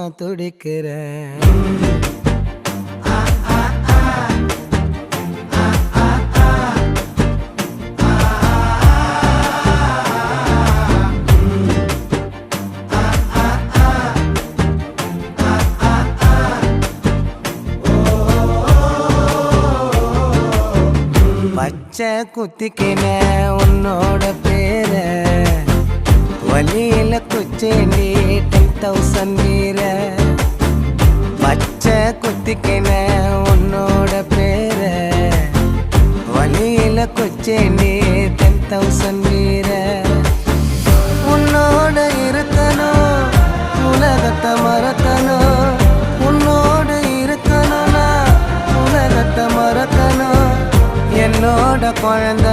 நான் துடிக்கிறேன். பச்சை குத்திக்கின உன்னோட பேர வலியில குச்சேண்டி 10,000 வீர. பச்சை குத்திக்கின உன்னோட பேர வலியில குச்சேண்டி 10,000 வீர. உன்னோட இருக்கணும் உலகத்தை மறக்கணும், உன்னோட இருக்கணும்னா உலகத்தை மறக்கணும். என்னோட குழந்தை